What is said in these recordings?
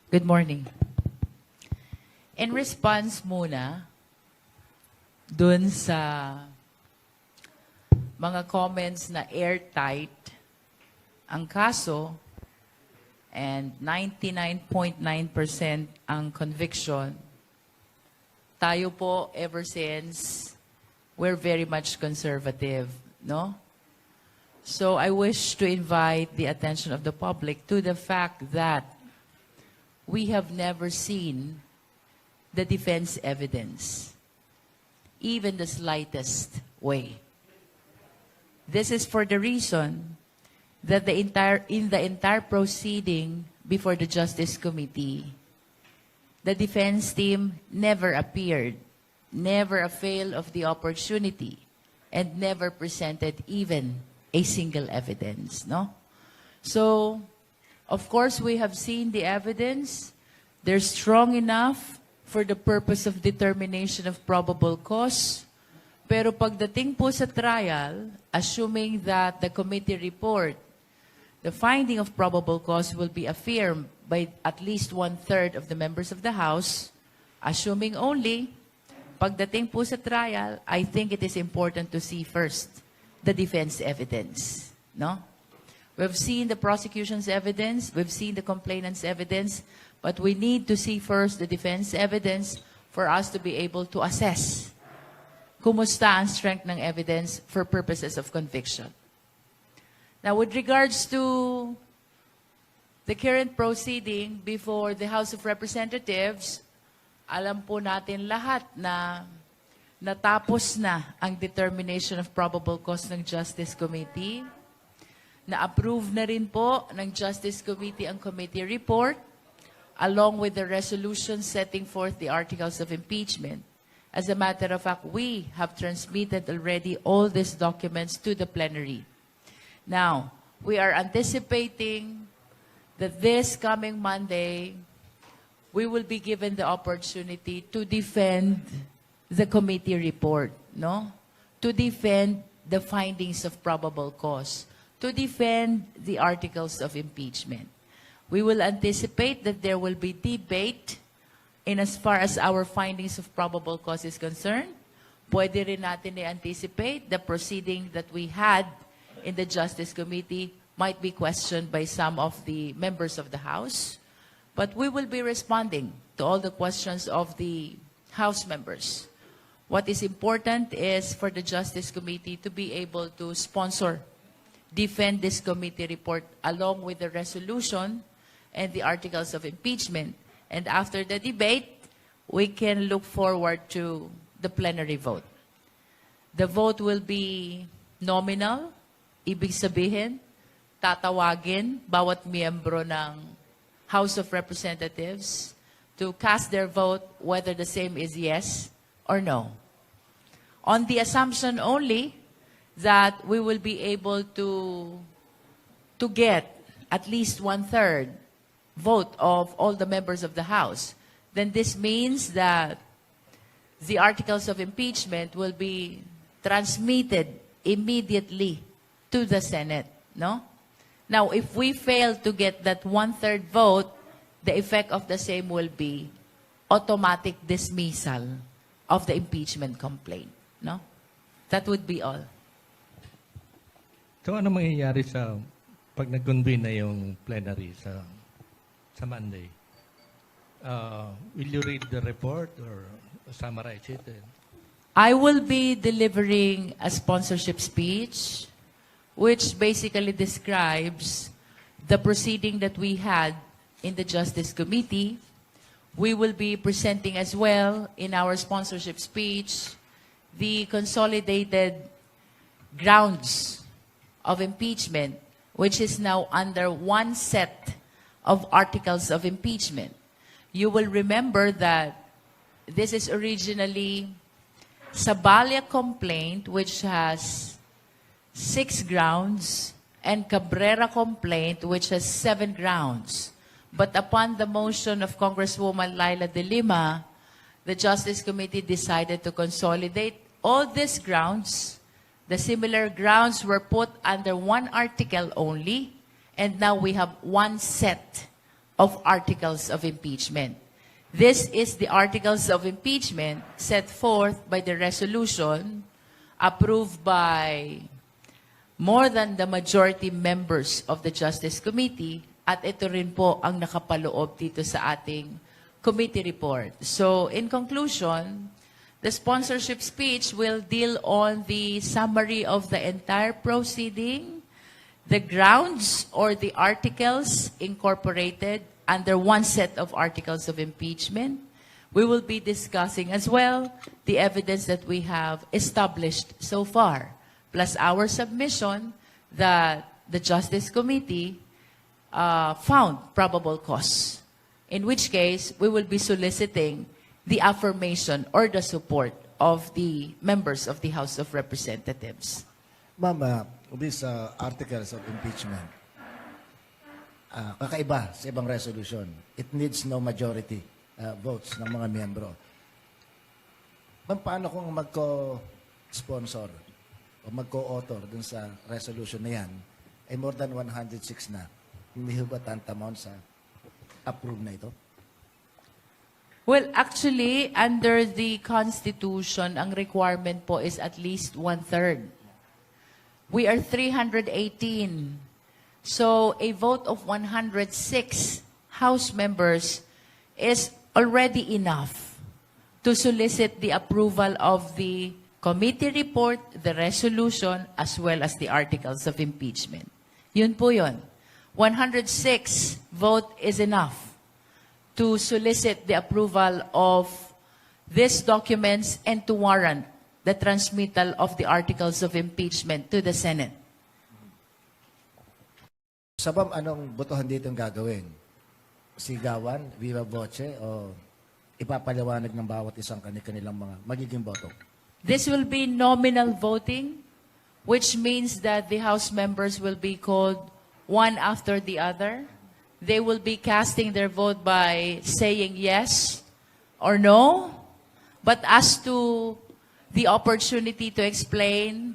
Good morning. In response muna dun sa mga comments na airtight ang kaso and 99.9% ang conviction, tayo po ever since we're very much conservative, no? So I wish to invite the attention of the public to the fact that we have never seen the defense evidence, even the slightest way. This is for the reason that in the entire proceeding before the Justice Committee, the defense team never appeared, never availed of the opportunity, and never presented even a single evidence, no? So, of course, we have seen the evidence. They're strong enough for the purpose of determination of probable cause. Pero pagdating po sa trial, assuming that the committee report, the finding of probable cause will be affirmed by at least 1/3 of the members of the House, assuming only, pagdating po sa trial, I think it is important to see first the defense evidence, no? We've seen the prosecution's evidence, we've seen the complainant's evidence, but we need to see first the defense evidence for us to be able to assess kumusta ang strength ng evidence for purposes of conviction. Now, with regards to the current proceeding before the House of Representatives, alam po natin lahat na natapos na ang determination of probable cause ng Justice Committee. Na-approve na rin po ng Justice Committee ang committee report along with the resolution setting forth the articles of impeachment. As a matter of fact, we have transmitted already all these documents to the plenary. Now, we are anticipating that this coming Monday, we will be given the opportunity to defend the committee report, no? To defend the findings of probable cause, to defend the articles of impeachment. We will anticipate that there will be debate in as far as our findings of probable cause is concerned. Pwede rin natin i-anticipate the proceeding that we had in the Justice Committee might be questioned by some of the members of the House. But we will be responding to all the questions of the House members. What is important is for the Justice Committee to be able to sponsor, defend this committee report along with the resolution and the articles of impeachment. And after the debate, we can look forward to the plenary vote. The vote will be nominal. Ibig sabihin, tatawagin bawat miyembro ng House of Representatives to cast their vote whether the same is yes or no. On the assumption only that we will be able to get at least 1/3 vote of all the members of the House, then this means that the articles of impeachment will be transmitted immediately to the Senate, no? Now, if we fail to get that 1/3 vote, the effect of the same will be automatic dismissal of the impeachment complaint, no? That would be all. So ano mangyayari sa pag nag-convene na yung plenary sa Monday? Will you read the report or summarize it? I will be delivering a sponsorship speech which basically describes the proceeding that we had in the Justice Committee. We will be presenting as well in our sponsorship speech the consolidated grounds of impeachment, which is now under one set of articles of impeachment. You will remember that this is originally Saballa complaint, which has 6 grounds, and Cabrera complaint, which has 7 grounds. But upon the motion of Congresswoman Laila de Lima, the Justice Committee decided to consolidate all these grounds. The similar grounds were put under one article only, and now we have one set of articles of impeachment. This is the articles of impeachment set forth by the resolution approved by more than the majority members of the Justice Committee, at ito rin po ang nakapaloob dito sa ating committee report. So, in conclusion, the sponsorship speech will deal on the summary of the entire proceeding, the grounds or the articles incorporated under one set of articles of impeachment. We will be discussing as well the evidence that we have established so far, plus our submission that the Justice Committee found probable cause, in which case we will be soliciting the affirmation or the support of the members of the House of Representatives. Ma'am, these articles of impeachment, kakaiba sa ibang resolution. It needs no majority votes ng mga miyembro. Ma'am, paano kung magko-sponsor o magko-author dun sa resolution na yan ay more than 106 na? Hindi ba tantamount sa approve na ito? Well, actually, under the Constitution, ang requirement po is at least 1/3. We are 318. So, a vote of 106 House members is already enough to solicit the approval of the committee report, the resolution, as well as the articles of impeachment. Yun po yun. 106 vote is enough to solicit the approval of these documents and to warrant the transmittal of the articles of impeachment to the Senate. Sabam, anong botohan dito ang gagawin? Sigawan, viva voce, o ipapaliwanag ng bawat isang kanilang mga magiging boto? This will be nominal voting, which means that the House members will be called one after the other. They will be casting their vote by saying yes or no. But as to the opportunity to explain,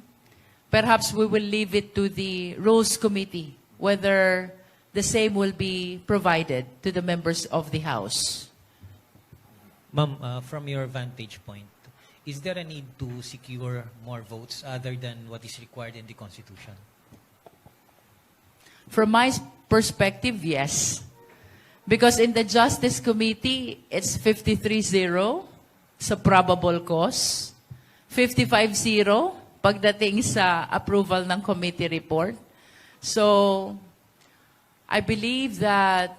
perhaps we will leave it to the Rules Committee, whether the same will be provided to the members of the House. Ma'am, from your vantage point, is there a need to secure more votes other than what is required in the Constitution? From my perspective, yes. Because in the Justice Committee, it's 53-0 sa probable cause, 55-0 pagdating sa approval ng committee report. So, I believe that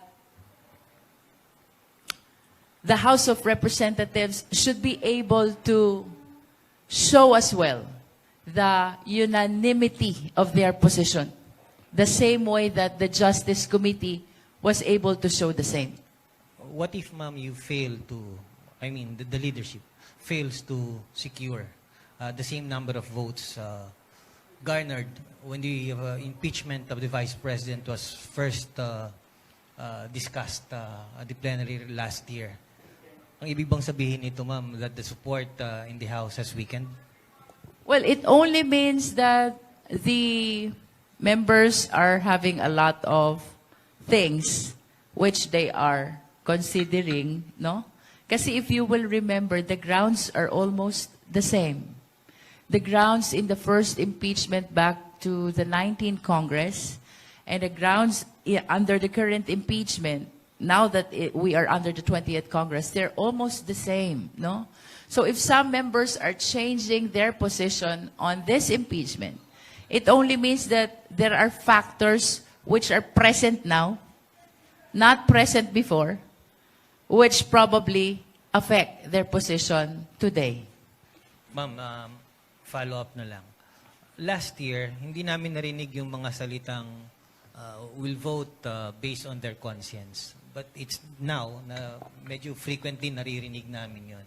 the House of Representatives should be able to show as well the unanimity of their position, the same way that the Justice Committee was able to show the same. What if, ma'am, you fail to, the leadership fails to secure the same number of votes garnered when the impeachment of the Vice President was first discussed at the plenary last year? Ang ibig bang sabihin nito, ma'am, that the support in the House has weakened? Well, it only means that the members are having a lot of things which they are considering, no? Kasi if you will remember, the grounds are almost the same. The grounds in the first impeachment back to the 19th Congress and the grounds under the current impeachment, now that we are under the 20th Congress, they're almost the same, no? So if some members are changing their position on this impeachment, it only means that there are factors which are present now, not present before, which probably affect their position today. Ma'am, follow-up na lang. Last year, hindi namin narinig yung mga salitang will vote based on their conscience. But it's now na medyo frequently naririnig namin yun.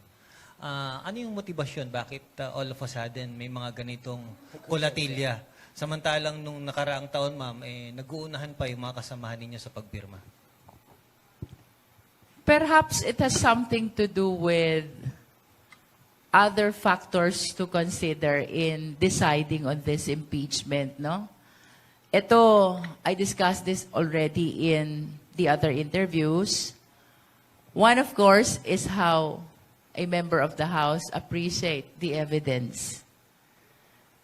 Ano yung motibasyon? Bakit all of a sudden may mga ganitong kolatilya? Samantalang nung nakaraang taon, ma'am, nag-uunahan pa yung mga kasamahan ninyo sa pagpirma. Perhaps it has something to do with other factors to consider in deciding on this impeachment, no? Ito, I discussed this already in the other interviews. One, of course, is how a member of the House appreciate the evidence.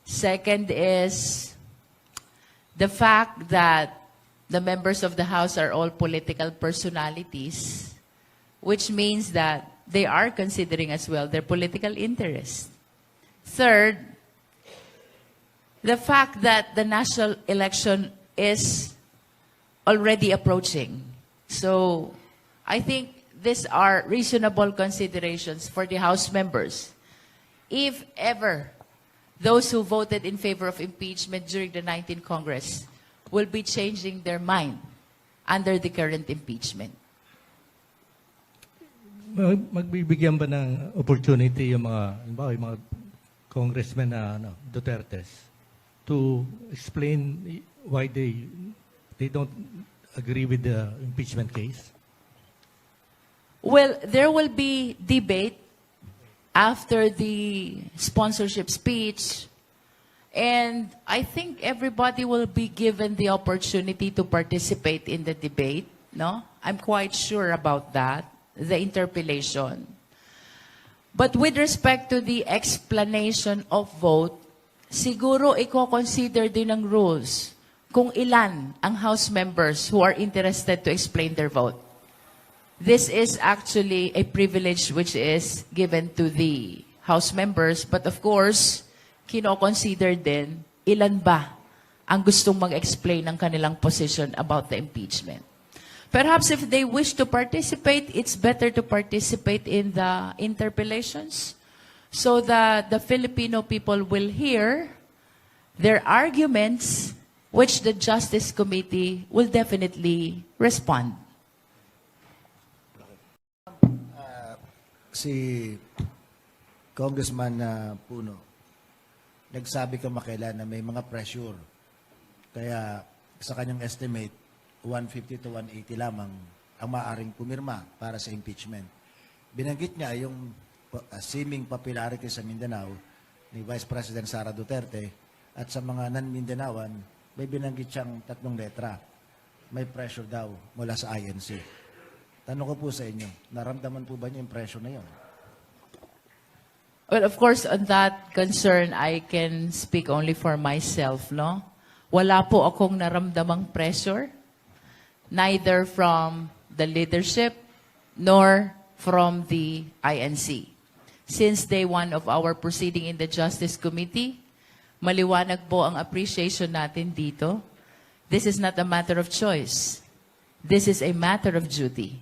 Second is the fact that the members of the House are all political personalities, which means that they are considering as well their political interest. Third, the fact that the national election is already approaching. So I think these are reasonable considerations for the House members. If ever those who voted in favor of impeachment during the 19th Congress will be changing their mind under the current impeachment. Magbibigyan ba ng opportunity yung mga, halimbawa, yung mga congressmen na Dutertes to explain why they don't agree with the impeachment case? Well, there will be debate after the sponsorship speech, and I think everybody will be given the opportunity to participate in the debate, no? I'm quite sure about that, the interpellation. But with respect to the explanation of vote, siguro i-consider din ng rules kung ilan ang House members who are interested to explain their vote. This is actually a privilege which is given to the House members, but of course, kino-consider din ilan ba ang gustong mag-explain ng kanilang position about the impeachment. Perhaps if they wish to participate, it's better to participate in the interpellations so that the Filipino people will hear their arguments, which the Justice Committee will definitely respond. Si Congressman Puno, nagsabi ka makailan na may mga pressure. Kaya sa kanyang estimate, 150 to 180 lamang ang maaaring pumirma para sa impeachment. Binanggit niya yung seeming popularity sa Mindanao ni Vice President Sara Duterte at sa mga non-Mindanaoan, may binanggit siyang 3 letra. May pressure daw mula sa INC. Tanong ko po sa inyo, naramdaman po ba niyo yung pressure na yun? Well, of course, on that concern, I can speak only for myself, no? Wala po akong naramdamang pressure, neither from the leadership nor from the INC. Since day one of our proceeding in the Justice Committee, maliwanag po ang appreciation natin dito. This is not a matter of choice. This is a matter of duty.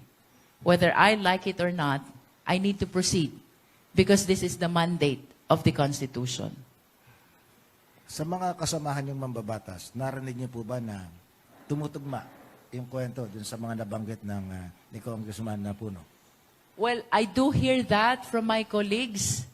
Whether I like it or not, I need to proceed because this is the mandate of the Constitution. Sa mga kasamahan yung mambabatas, narinig niyo po ba na tumutugma yung kwento dun sa mga nabanggit ng ni Congressman Puno? Well, I do hear that from my colleagues.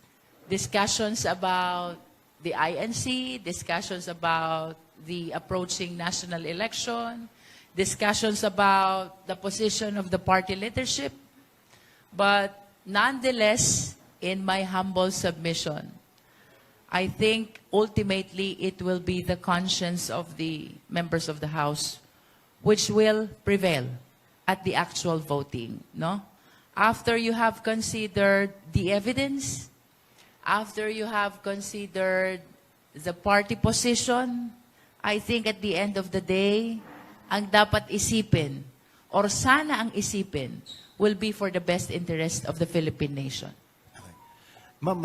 Discussions about the INC, discussions about the approaching national election, discussions about the position of the party leadership. But nonetheless, in my humble submission, I think ultimately it will be the conscience of the members of the House which will prevail at the actual voting, no? After you have considered the evidence, after you have considered the party position, I think at the end of the day, ang dapat isipin, or sana ang isipin, will be for the best interest of the Philippine nation. Okay. Ma'am,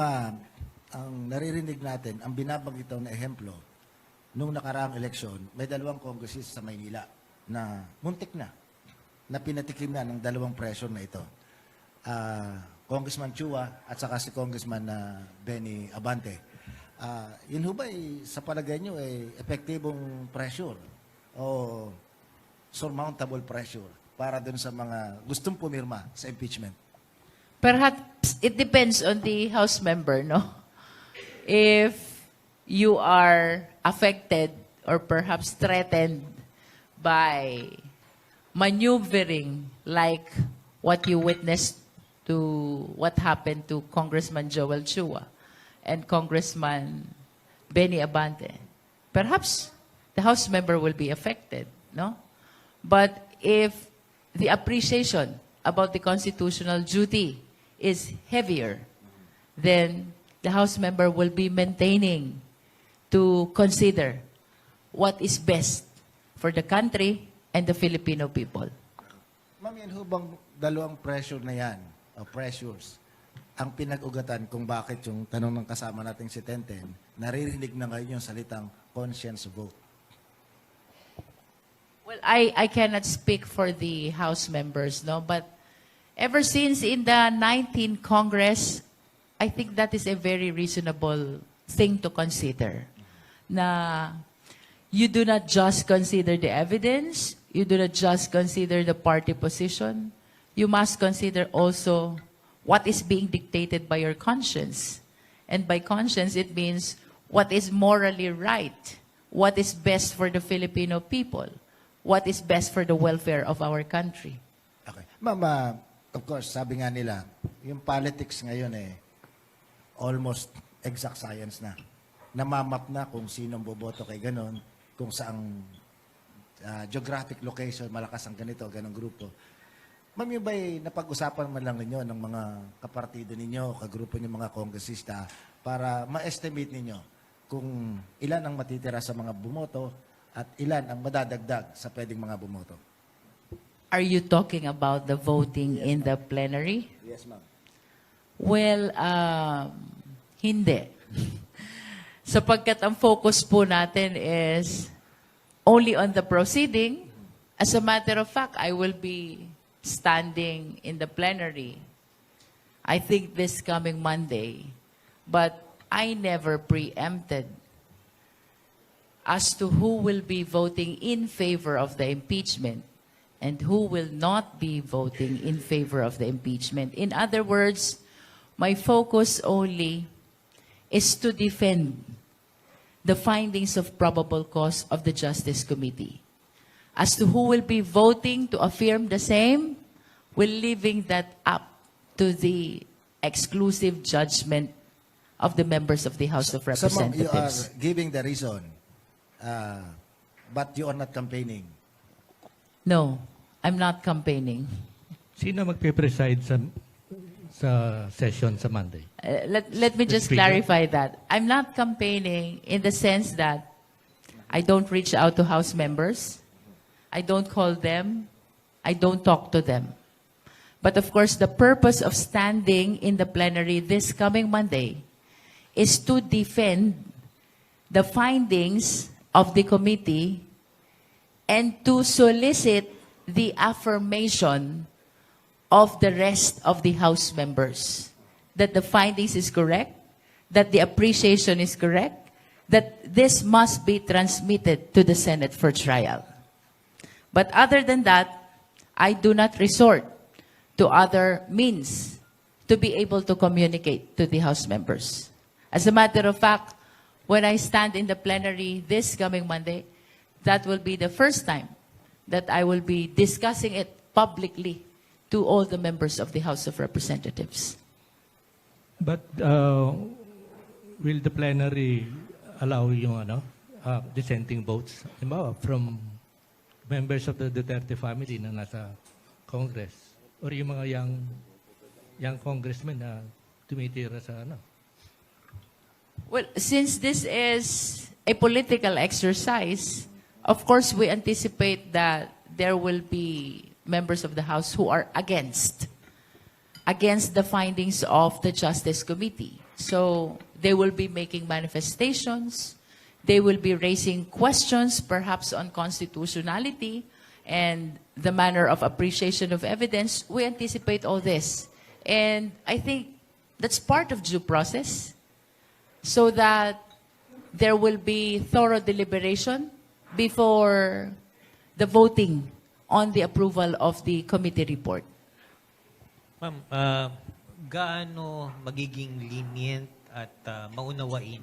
ang naririnig natin, ang binabanggit na ehemplo, nung nakaraang eleksyon, may 2 congressist sa Maynila na muntik na pinatikim na ng 2 pressure na ito. Congressman Chua at saka si Congressman Benny Abante. Yun ho ba sa palagay nyo epektibong pressure o surmountable pressure para dun sa mga gustong pumirma sa impeachment? Perhaps it depends on the House member, no? If you are affected or perhaps threatened by maneuvering like what you witnessed to what happened to Congressman Joel Chua and Congressman Benny Abante, perhaps the House member will be affected, no? But if the appreciation about the constitutional duty is heavier, then the House member will be maintaining to consider what is best for the country and the Filipino people. Ma'am, yan ho bang dalawang pressure na yan, o pressures, ang pinag-ugatan kung bakit yung tanong ng kasama nating si Tenten, naririnig na ngayon yung salitang conscience vote? Well, I cannot speak for the House members, no, but ever since in the 19th Congress, I think that is a very reasonable thing to consider. Na you do not just consider the evidence, you do not just consider the party position, you must consider also what is being dictated by your conscience. And by conscience, it means what is morally right, what is best for the Filipino people, what is best for the welfare of our country. Okay. Ma'am, of course, sabi nga nila, yung politics ngayon almost exact science na. Namamap na kung sinong boboto kay ganon, kung saang geographic location, malakas ang ganito, ganong grupo. Ma'am, yung ba'y napag-usapan man lang ninyo ng mga kapartido ninyo, kagrupo ninyo mga kongresista, para ma-estimate ninyo kung ilan ang matitira sa mga bumoto at ilan ang madadagdag sa pwedeng mga bumoto? Are you talking about the voting in the plenary? Yes, ma'am. Well, hindi. Sapagkat ang focus po natin is only on the proceeding. As a matter of fact, I will be standing in the plenary, I think this coming Monday, but I never preempted as to who will be voting in favor of the impeachment and who will not be voting in favor of the impeachment. In other words, my focus only is to defend the findings of probable cause of the Justice Committee. As to who will be voting to affirm the same, we're leaving that up to the exclusive judgment of the members of the House of So, ma'am, you are Representatives. giving the reason, but you are not campaigning. No, I'm not campaigning. Sino magpe-preside sa session sa Monday? Let me just Speaker. clarify that. I'm not campaigning in the sense that I don't reach out to House members. I don't call them. I don't talk to them. But of course, the purpose of standing in the plenary this coming Monday is to defend the findings of the committee and to solicit the affirmation of the rest of the House members that the findings is correct, that the appreciation is correct, that this must be transmitted to the Senate for trial. But other than that, I do not resort to other means to be able to communicate to the House members. As a matter of fact, when I stand in the plenary this coming Monday, that will be the first time that I will be discussing it publicly to all the members of the House of Representatives. But will the plenary allow yung dissenting votes? Halimbawa, from members of the Duterte family na nasa Congress or yung mga young congressmen na tumitira sa Well, since this is a political exercise, of course we anticipate that there will be members of the House who are against the findings of the Justice Committee. So they will be making manifestations, they will be raising questions perhaps on constitutionality and the manner of appreciation of evidence. We anticipate all this. And I think that's part of due process so that there will be thorough deliberation before the voting on the approval of the committee report. Ma'am, gaano magiging lenient at maunawain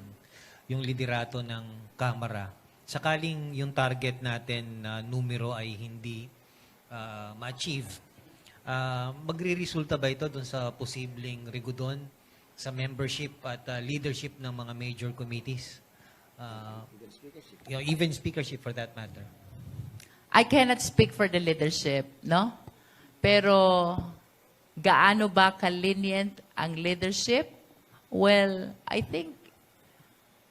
yung liderato ng Kamara sakaling yung target natin na numero ay hindi ma-achieve? Magre-resulta ba ito dun sa posibleng rigudon sa membership at leadership ng mga major committees? Even speakership for that matter. I cannot speak for the leadership, no? Pero gaano ba ka-lenient ang leadership? Well, I think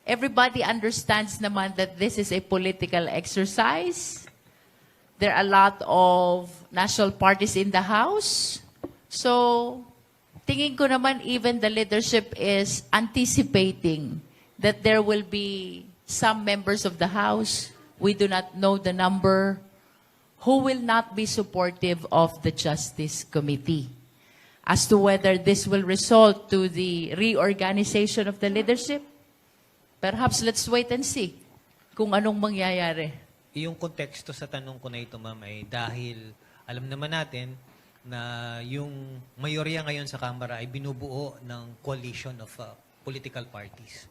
everybody understands naman that this is a political exercise. There are a lot of national parties in the House. So, tingin ko naman even the leadership is anticipating that there will be some members of the House, we do not know the number, who will not be supportive of the Justice Committee. As to whether this will result to the reorganization of the leadership, perhaps let's wait and see kung anong mangyayari. Yung konteksto sa tanong ko na ito, ma'am, ay dahil alam naman natin na yung mayorya ngayon sa Kamara ay binubuo ng coalition of political parties.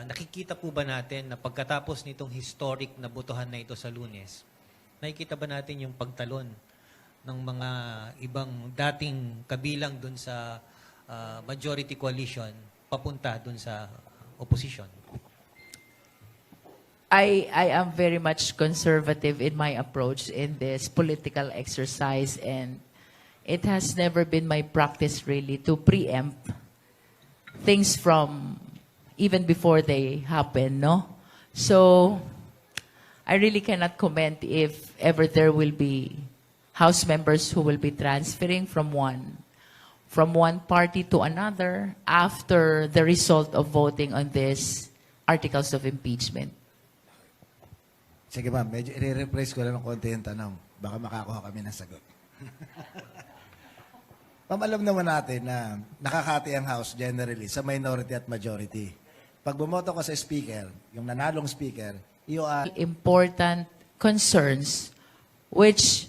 Nakikita po ba natin na pagkatapos nitong historic na botohan na ito sa Lunes, nakikita ba natin yung pagtalon ng mga ibang dating kabilang dun sa majority coalition papunta dun sa opposition? I am very much conservative in my approach in this political exercise, and it has never been my practice really to preempt things from even before they happen, no? So, I really cannot comment if ever there will be House members who will be transferring from one party to another after the result of voting on these articles of impeachment. Sige ma'am, medyo i-rephrase ko lang ng konti yung tanong. Baka makakuha kami ng sagot. Ma'am, alam naman natin na nakakati ang House generally sa minority at majority. Pag bumoto ka sa speaker, yung nanalong speaker, you are... Important concerns which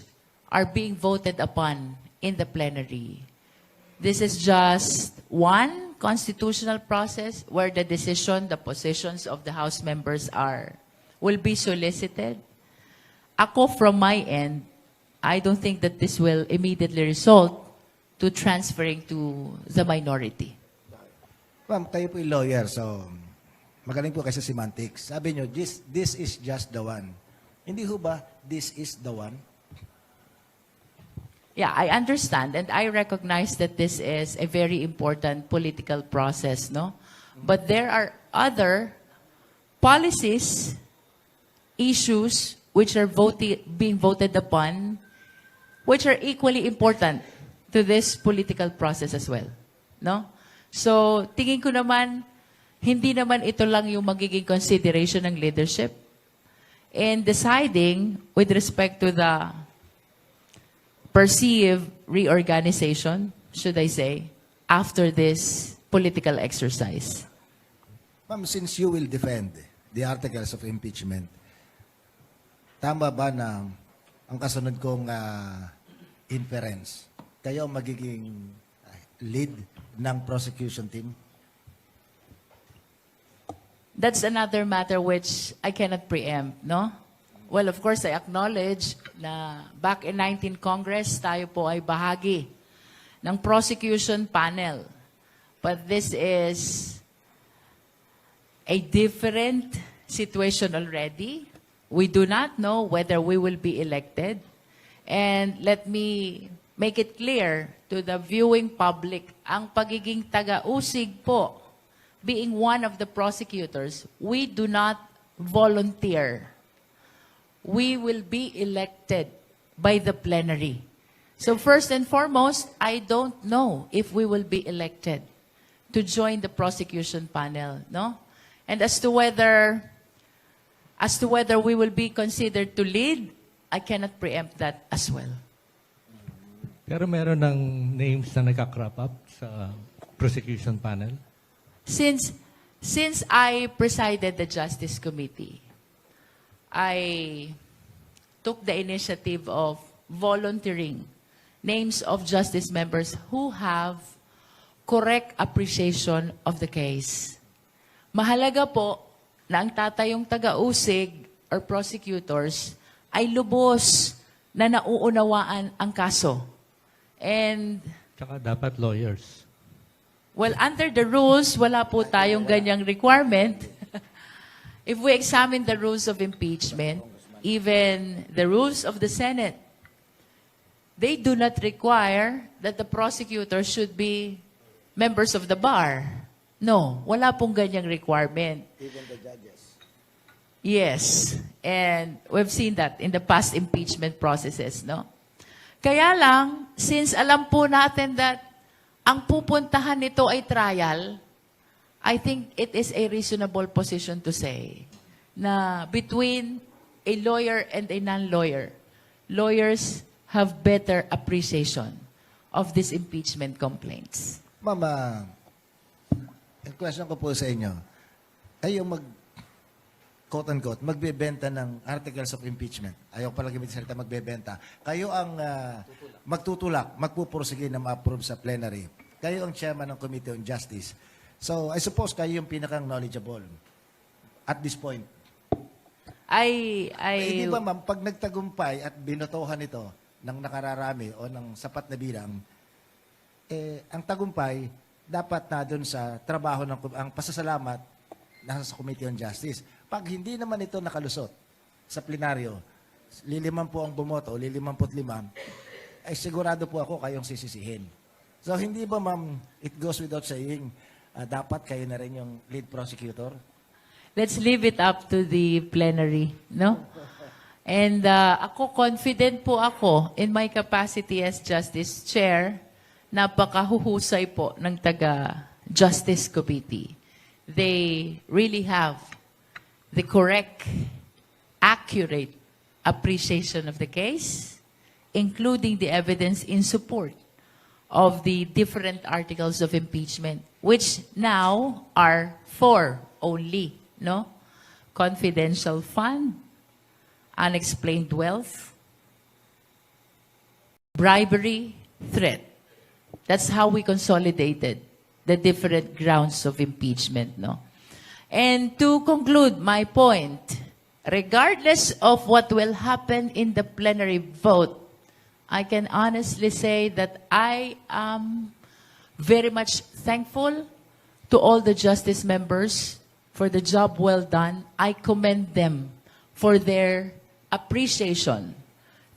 are being voted upon in the plenary. This is just one constitutional process where the decision, the positions of the House members will be solicited. Ako, from my end, I don't think that this will immediately result to transferring to the minority. Ma'am, kayo po yung lawyer, so magaling po kayo sa semantics. Sabi nyo, this is just the one. Hindi ho ba, this is the one? Yeah, I understand and I recognize that this is a very important political process, no? But there are other policies, issues which are being voted upon, which are equally important to this political process as well, no? So, tingin ko naman, hindi naman ito lang yung magiging consideration ng leadership in deciding with respect to the perceived reorganization, should I say, after this political exercise. Ma'am, since you will defend the articles of impeachment, tama ba na ang kasunod kong inference, kayo ang magiging lead ng prosecution team? That's another matter which I cannot preempt, no? Well, of course, I acknowledge na back in 19 Congress, tayo po ay bahagi ng prosecution panel. But this is a different situation already. We do not know whether we will be elected. And let me make it clear to the viewing public, ang pagiging taga-usig po, being one of the prosecutors, we do not volunteer. We will be elected by the plenary. So first and foremost, I don't know if we will be elected to join the prosecution panel, no? And as to whether we will be considered to lead, I cannot preempt that as well. Pero meron ng names na nagka-crop up sa prosecution panel? Since I presided the Justice Committee, I took the initiative of volunteering names of justice members who have correct appreciation of the case. Mahalaga po na ang tatayong taga-usig or prosecutors ay lubos na nauunawaan ang kaso. And, Tsaka dapat lawyers. well, under the rules, wala po tayong ganyang requirement. If we examine the rules of impeachment, even the rules of the Senate, they do not require that the prosecutor should be members of the bar. No, wala pong ganyang requirement. Even the judges. Yes, and we've seen that in the past impeachment processes, no? Kaya lang, since alam po natin that ang pupuntahan nito ay trial, I think it is a reasonable position to say na between a lawyer and a non-lawyer, lawyers have better appreciation of these impeachment complaints. Mama, ang question ko po sa inyo, kayo quote-unquote, magbebenta ng articles of impeachment. Ayaw pala gamit salita magbebenta. Kayo ang magtutulak, magpupursige na ma-approve sa plenary. Kayo ang chairman ng Committee on Justice. So, I suppose kayo yung pinakang knowledgeable at this point. Hindi ba ma'am, pag nagtagumpay at binotohan ito ng nakararami o ng sapat na bilang, ang tagumpay dapat na doon sa trabaho ng ang pasasalamat nasa sa Committee on Justice. Pag hindi naman ito nakalusot sa plenaryo, liliman po ang bumoto, 55, ay sigurado po ako kayong sisisihin. So hindi ba ma'am, it goes without saying, dapat kayo na rin yung lead prosecutor? Let's leave it up to the plenary, no? And ako, confident po ako in my capacity as Justice Chair, napakahuhusay po ng taga-Justice Committee. They really have the correct, accurate appreciation of the case, including the evidence in support of the different articles of impeachment, which now are 4 only, no? Confidential fund, unexplained wealth, bribery, threat. That's how we consolidated the different grounds of impeachment, no? And to conclude my point, regardless of what will happen in the plenary vote, I can honestly say that I am very much thankful to all the justice members for the job well done. I commend them for their appreciation,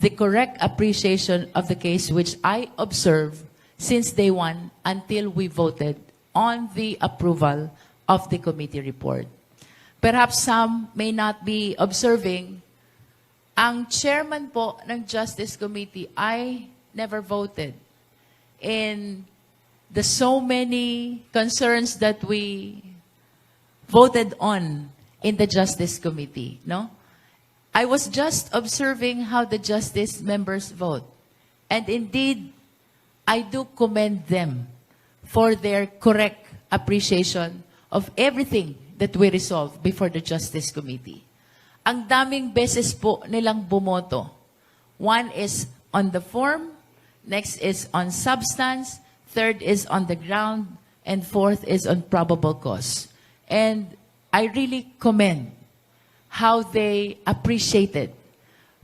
the correct appreciation of the case which I observed since day one until we voted on the approval of the committee report. Perhaps some may not be observing, ang chairman po ng Justice Committee, I never voted in the so many concerns that we voted on in the Justice Committee, no? I was just observing how the justice members vote. And indeed, I do commend them for their correct appreciation of everything that we resolve before the Justice Committee. Ang daming beses po nilang bumoto. One is on the form, next is on substance, third is on the ground, and fourth is on probable cause. And I really commend how they appreciated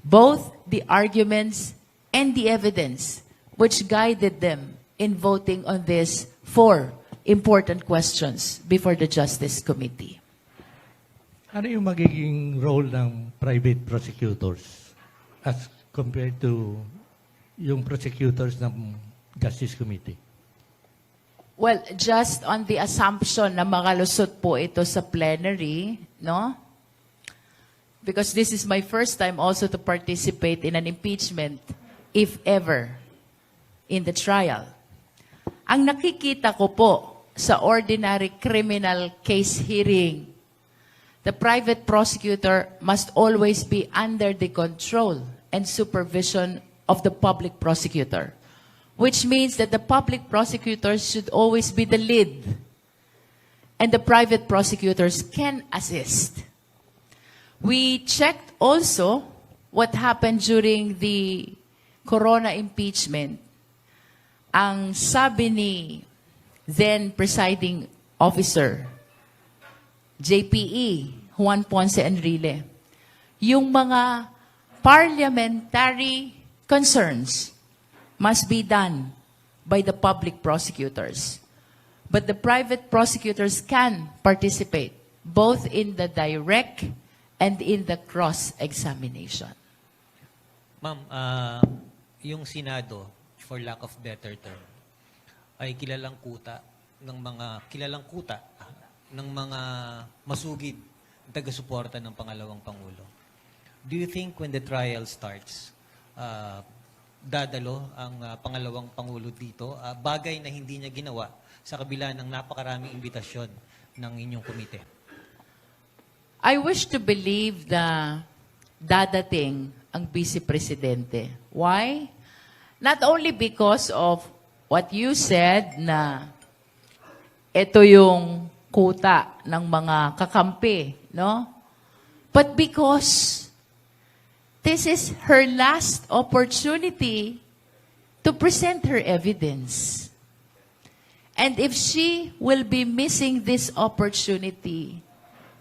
both the arguments and the evidence which guided them in voting on these 4 important questions before the Justice Committee. Ano yung magiging role ng private prosecutors as compared to yung prosecutors ng Justice Committee? Well, just on the assumption na makalusot po ito sa plenary, no? Because this is my first time also to participate in an impeachment, if ever, in the trial. Ang nakikita ko po sa ordinary criminal case hearing, the private prosecutor must always be under the control and supervision of the public prosecutor, which means that the public prosecutors should always be the lead, and the private prosecutors can assist. We checked also what happened during the Corona impeachment. Ang sabi ni then presiding officer, JPE, Juan Ponce Enrile, yung mga parliamentary concerns must be done by the public prosecutors. But the private prosecutors can participate both in the direct and in the cross-examination. Ma'am, yung Senado, for lack of better term, ay kilalang kuta ng mga masugid na taga-suporta ng pangalawang Pangulo. Do you think when the trial starts, dadalo ang pangalawang Pangulo dito? Bagay na hindi niya ginawa sa kabila ng napakaraming imbitasyon ng inyong komite. I wish to believe na dadating ang Vice Presidente. Why? Not only because of what you said na ito yung kuta ng mga kakampi, no? But because this is her last opportunity to present her evidence. And if she will be missing this opportunity,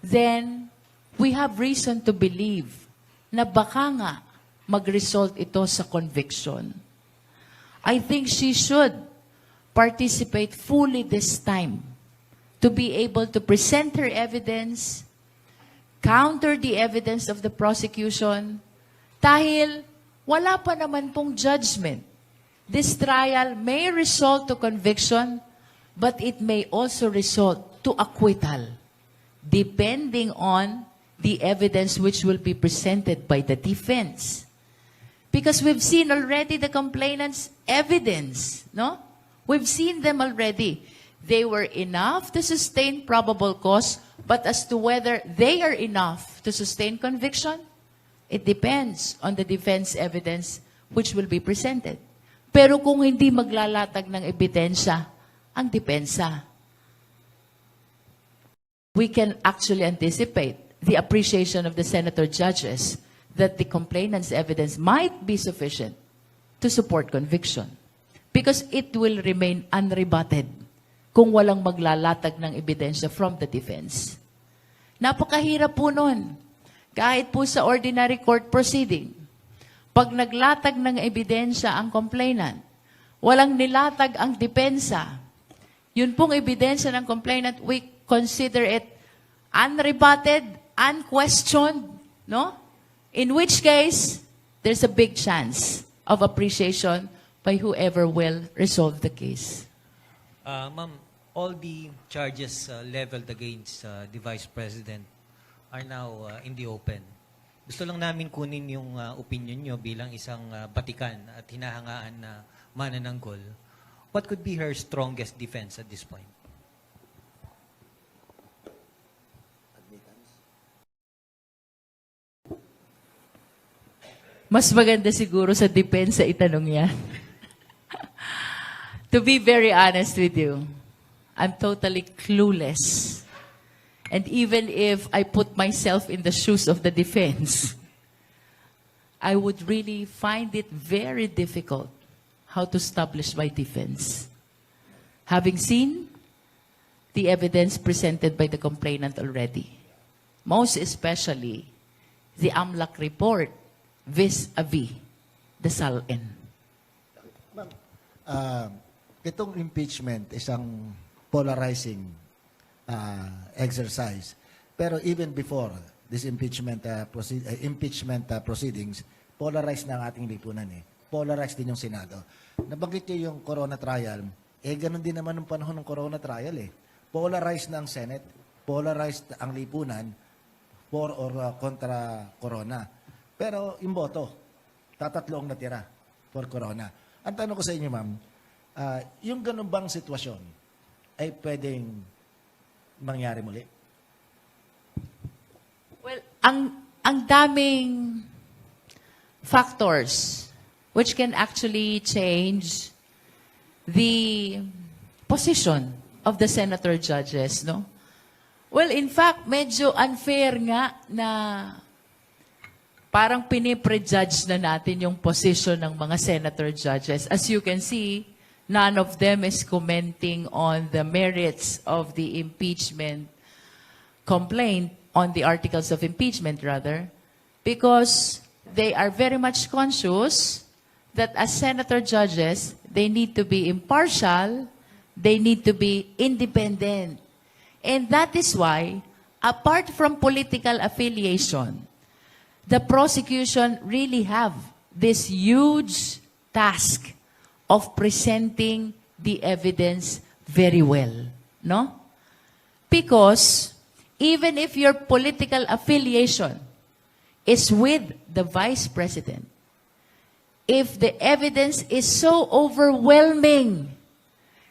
then we have reason to believe na baka nga mag-result ito sa conviction. I think she should participate fully this time to be able to present her evidence, counter the evidence of the prosecution, dahil wala pa naman pong judgment. This trial may result to conviction, but it may also result to acquittal, depending on the evidence which will be presented by the defense. Because we've seen already the complainant's evidence, no? We've seen them already. They were enough to sustain probable cause, but as to whether they are enough to sustain conviction, it depends on the defense evidence which will be presented. Pero kung hindi maglalatag ng ebidensya ang depensa, we can actually anticipate the appreciation of the senator judges that the complainant's evidence might be sufficient to support conviction. Because it will remain unrebutted kung walang maglalatag ng ebidensya from the defense. Napakahirap po nun. Kahit po sa ordinary court proceeding, pag naglatag ng ebidensya ang complainant, walang nilatag ang depensa, yun pong ebidensya ng complainant, we consider it unrebutted, unquestioned, no? In which case, there's a big chance of appreciation by whoever will resolve the case. Ma'am, all the charges leveled against the Vice President are now in the open. Gusto lang namin kunin yung opinion nyo bilang isang batikan at hinahangaan na manananggol. What could be her strongest defense at this point? Mas maganda siguro sa depensa itanong yan. To be very honest with you, I'm totally clueless. And even if I put myself in the shoes of the defense, I would really find it very difficult how to establish my defense. Having seen the evidence presented by the complainant already, most especially the AMLAC report vis-a-vis the SALN. Itong impeachment, isang polarizing exercise. Pero even before this impeachment proceedings, polarized na ang ating lipunan eh. Polarized din yung Senado. Nabanggit niyo yung corona trial, ganun din naman ng panahon ng corona trial eh. Polarized na ang Senate, polarized ang lipunan for or kontra corona. Pero yung boto, tatatlo ang natira for corona. Ang tanong ko sa inyo, ma'am, yung ganun bang sitwasyon ay pwedeng mangyari muli? Well, ang daming factors which can actually change the position of the senator judges, no? Well, in fact, medyo unfair nga na parang piniprejudge na natin yung position ng mga senator judges. As you can see, none of them is commenting on the merits of the impeachment complaint, on the articles of impeachment rather, because they are very much conscious that as senator judges, they need to be impartial, they need to be independent. And that is why, apart from political affiliation, the prosecution really have this huge task of presenting the evidence very well, no? Because even if your political affiliation is with the Vice President, if the evidence is so overwhelming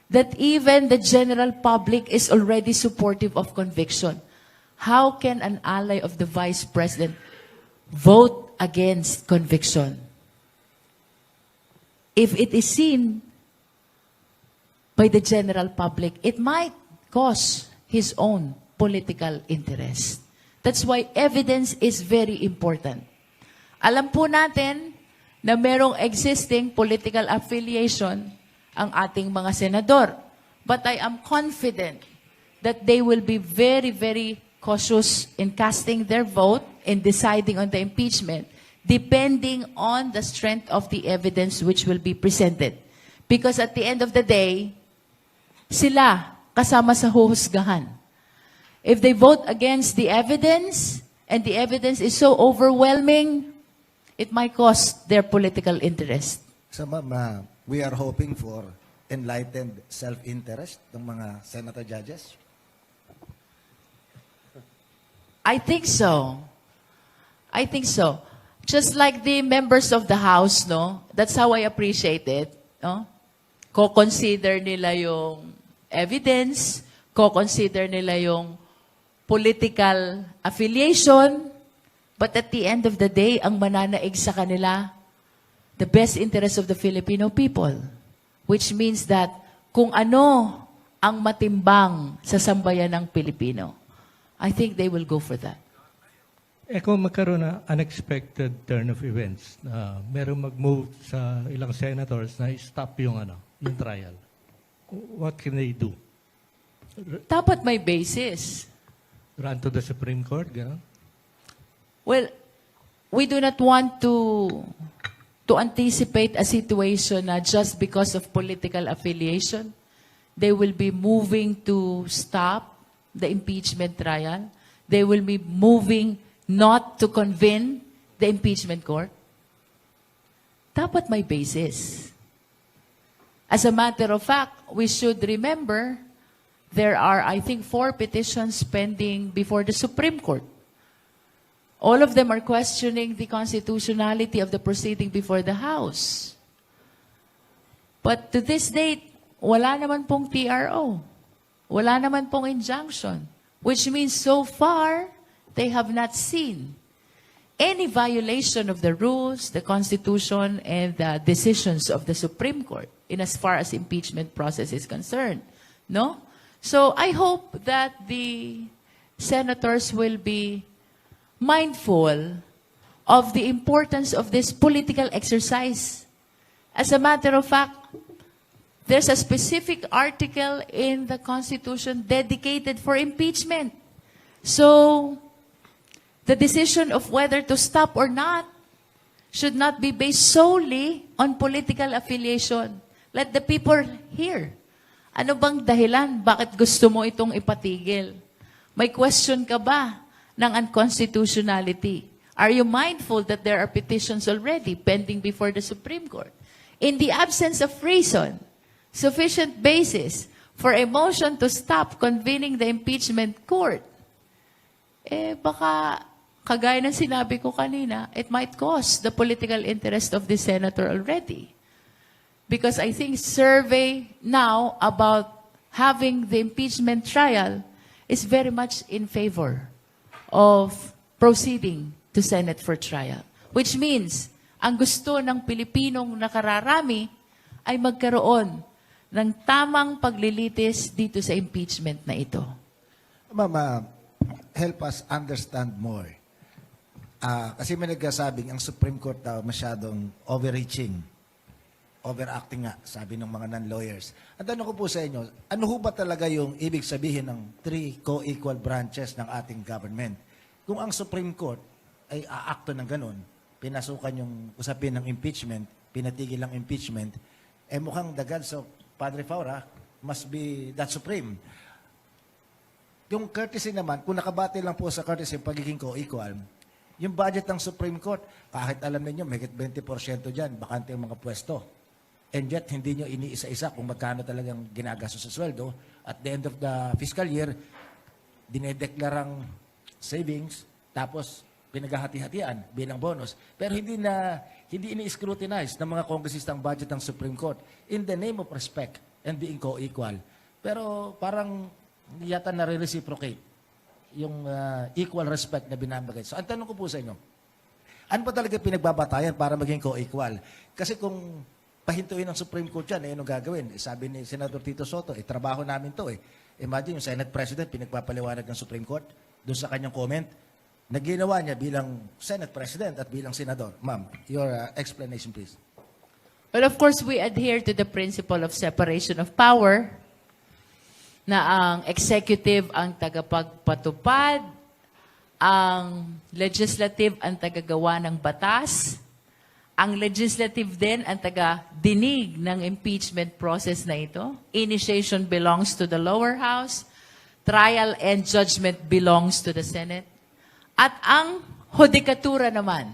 that even the general public is already supportive of conviction, how can an ally of the Vice President vote against conviction? If it is seen by the general public, it might cause his own political interest. That's why evidence is very important. Alam po natin na merong existing political affiliation ang ating mga senador. But I am confident that they will be very, very cautious in casting their vote, in deciding on the impeachment, depending on the strength of the evidence which will be presented. Because at the end of the day, sila kasama sa huhusgahan. If they vote against the evidence, and the evidence is so overwhelming, it might cost their political interest. So ma'am, we are hoping for enlightened self-interest ng mga senator judges. I think so. I think so. Just like the members of the House, no? That's how I appreciate it, no? Co-consider nila yung evidence, co-consider nila yung political affiliation, but at the end of the day, ang mananaig sa kanila, the best interest of the Filipino people. Which means that kung ano ang matimbang sa sambayan ng Pilipino, I think they will go for that. Kung magkaroon na unexpected turn of events, na merong mag-move sa ilang senators na stop yung trial, what can they do? Dapat may basis. Run to the Supreme Court, gano'n? Well, we do not want to anticipate a situation na just because of political affiliation, they will be moving to stop the impeachment trial. They will be moving not to convene the impeachment court. Dapat may basis. As a matter of fact, we should remember there are, I think, 4 petitions pending before the Supreme Court. All of them are questioning the constitutionality of the proceeding before the House. But to this date, wala naman pong TRO. Wala naman pong injunction. Which means so far, they have not seen any violation of the rules, the Constitution, and the decisions of the Supreme Court in as far as impeachment process is concerned. No? So I hope that the senators will be mindful of the importance of this political exercise. As a matter of fact, there's a specific article in the Constitution dedicated for impeachment. So, the decision of whether to stop or not should not be based solely on political affiliation. Let the people hear. Ano bang dahilan? Bakit gusto mo itong ipatigil? May question ka ba ng unconstitutionality? Are you mindful that there are petitions already pending before the Supreme Court? In the absence of reason, sufficient basis for a motion to stop convening the impeachment court, baka, kagaya ng sinabi ko kanina, it might cost the political interest of the senator already. Because I think survey now about having the impeachment trial is very much in favor of proceeding to Senate for trial. Which means, ang gusto ng Pilipinong nakararami ay magkaroon ng tamang paglilitis dito sa impeachment na ito. Ma'am, help us understand more. Kasi may nagsasabing ang Supreme Court daw masyadong overreaching. Overacting nga, sabi ng mga non-lawyers. Ang tanong ko po sa inyo, ano ho ba talaga yung ibig sabihin ng 3 co-equal branches ng ating government? Kung ang Supreme Court ay aakto ng ganun, pinasukan yung usapin ng impeachment, pinatigil ang impeachment, mukhang the gods of Padre Faura must be that supreme. Yung courtesy naman, kung nakabati lang po sa courtesy yung pagiging co-equal, Yung budget ng Supreme Court, kahit alam niyo may 20% dyan, bakante yung mga pwesto. And yet, hindi nyo iniisa-isa kung magkano talagang ginagastos sa sweldo. At the end of the fiscal year, dinedeklarang savings, tapos pinaghahati-hatian bilang bonus. Pero hindi ini-scrutinize ng mga kongresistang budget ng Supreme Court in the name of respect and being co-equal. Pero parang yata nare-reciprocate yung equal respect na binabagay. So, ang tanong ko po sa inyo, ano pa talaga pinagbabatayan para maging co-equal? Kasi kung pahintuin ng Supreme Court yan, anong gagawin? Sabi ni Senator Tito Soto, trabaho namin to . Imagine yung Senate President, pinagpapaliwanag ng Supreme Court doon sa kanyang comment na ginawa niya bilang Senate President at bilang Senador. Ma'am, your explanation please. Well, of course, we adhere to the principle of separation of power na ang executive ang tagapagpatupad, ang legislative ang tagagawa ng batas, ang legislative din ang taga-dinig ng impeachment process na ito. Initiation belongs to the lower house, trial and judgment belongs to the Senate. At ang hudikatura naman,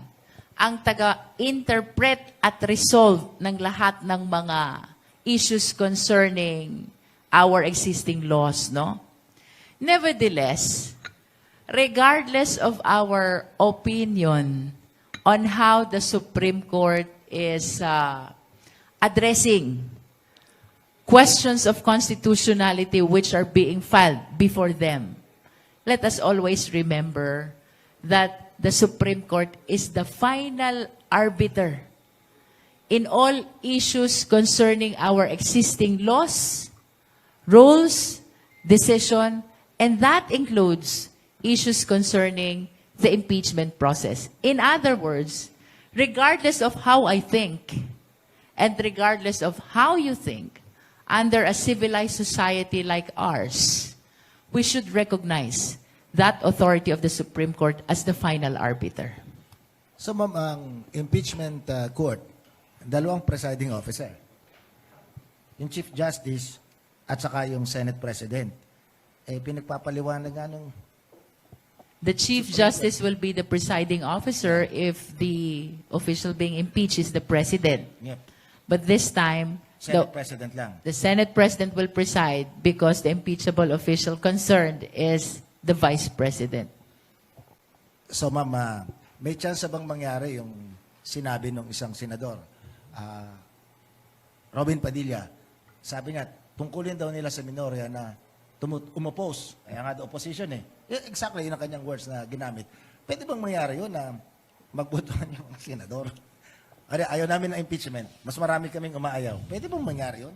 ang taga-interpret at resolve ng lahat ng mga issues concerning our existing laws, no? Nevertheless, regardless of our opinion on how the Supreme Court is addressing questions of constitutionality which are being filed before them, let us always remember that the Supreme Court is the final arbiter in all issues concerning our existing laws, rules, decision, and that includes issues concerning the impeachment process. In other words, regardless of how I think, and regardless of how you think, under a civilized society like ours, we should recognize that authority of the Supreme Court as the final arbiter. So ma'am, ang impeachment court, dalawang presiding officer. Yung Chief Justice at saka yung Senate President. Pinagpapaliwanag nga nung... The Chief Justice will be the presiding officer if the official being impeached is the President. Yep. But this time, Senate President lang. the Senate President will preside because the impeachable official concerned is the Vice President. So ma'am, may chance bang mangyari yung sinabi ng isang senador, Robin Padilla, sabi niya, tungkulin daw nila sa minorya na umopose. Kaya nga the opposition . Exactly yun ang kanyang words na ginamit. Pwede bang mangyari yun na magbotohan yung senador? Ayaw namin ng impeachment. Mas marami kaming umaayaw. Pwede bang mangyari yun?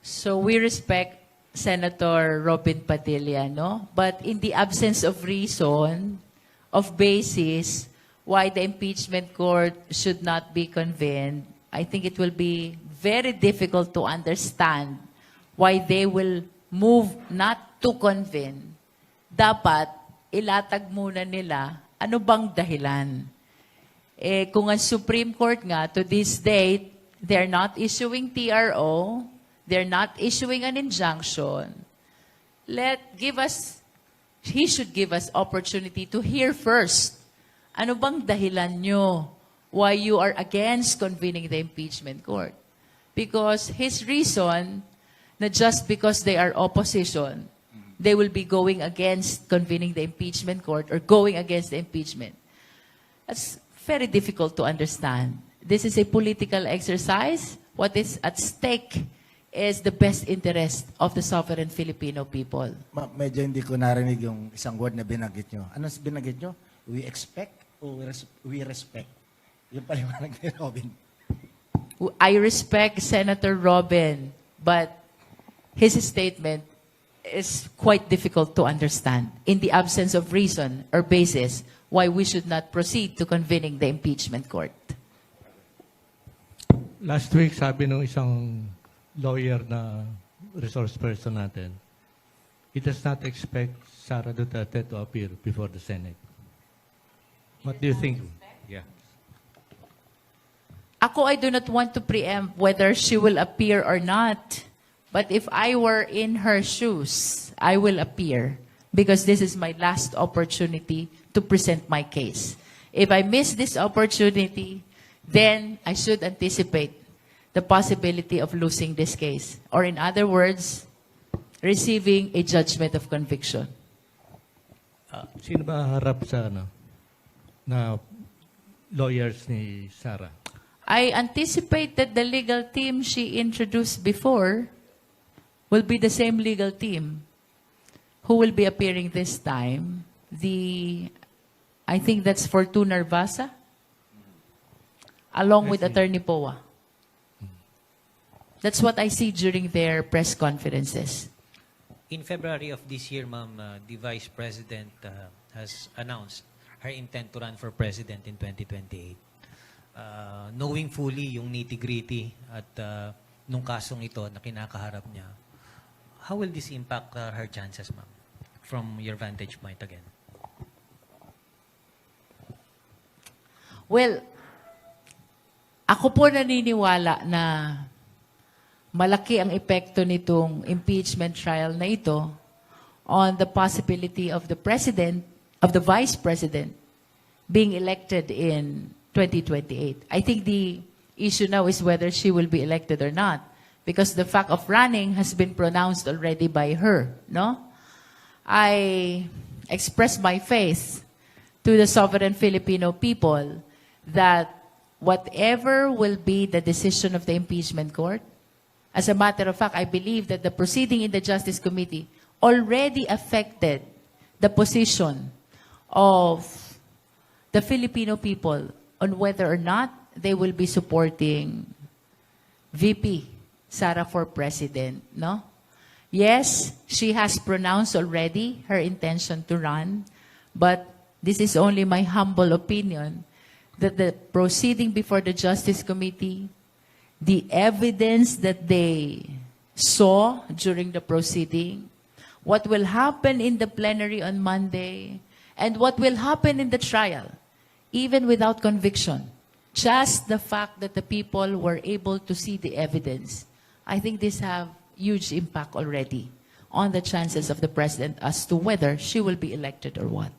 So we respect Senator Robin Padilla, no? But in the absence of reason, of basis, why the impeachment court should not be convened, I think it will be very difficult to understand why they will move not to convene. Dapat ilatag muna nila ano bang dahilan. Kung ang Supreme Court nga, to this date, they're not issuing TRO, they're not issuing an injunction, he should give us opportunity to hear first. Ano bang dahilan nyo why you are against convening the impeachment court? Because his reason, na just because they are opposition, they will be going against convening the impeachment court or going against the impeachment. That's very difficult to understand. This is a political exercise. What is at stake is the best interest of the sovereign Filipino people. Medyo hindi ko narinig yung isang word na binanggit nyo. Ano binanggit nyo? We expect o we respect? Yung paliwanag ni Robin. I respect Senator Robin, but his statement is quite difficult to understand in the absence of reason or basis why we should not proceed to convening the impeachment court. Last week, sabi nung isang lawyer na resource person natin, he does not expect Sara Duterte to appear before the Senate. What do you think? Yeah. Ako, I do not want to preempt whether she will appear or not. But if I were in her shoes, I will appear because this is my last opportunity to present my case. If I miss this opportunity, then I should anticipate the possibility of losing this case. Or in other words, receiving a judgment of conviction. Sino ba harap sa na lawyers ni Sara? I anticipate that the legal team she introduced before will be the same legal team who will be appearing this time. I think that's Fortuna Narvasa, along with Attorney Poa. That's what I see during their press conferences. In February of this year, ma'am, the Vice President has announced her intent to run for President in 2028. Knowing fully yung nitty-gritty at nung kasong ito na kinakaharap niya, how will this impact her chances, ma'am, from your vantage point again? Well, ako po naniniwala na malaki ang epekto nitong impeachment trial na ito on the possibility of the president, of the vice president, being elected in 2028. I think the issue now is whether she will be elected or not, because the fact of running has been pronounced already by her, no? I express my faith to the sovereign Filipino people that whatever will be the decision of the impeachment court, as a matter of fact, I believe that the proceeding in the Justice Committee already affected the position of the Filipino people on whether or not they will be supporting VP Sara for president, no? Yes, she has pronounced already her intention to run, but this is only my humble opinion that the proceeding before the Justice Committee, the evidence that they saw during the proceeding, what will happen in the plenary on Monday, and what will happen in the trial, even without conviction. Just the fact that the people were able to see the evidence, I think this have huge impact already on the chances of the president as to whether she will be elected or what.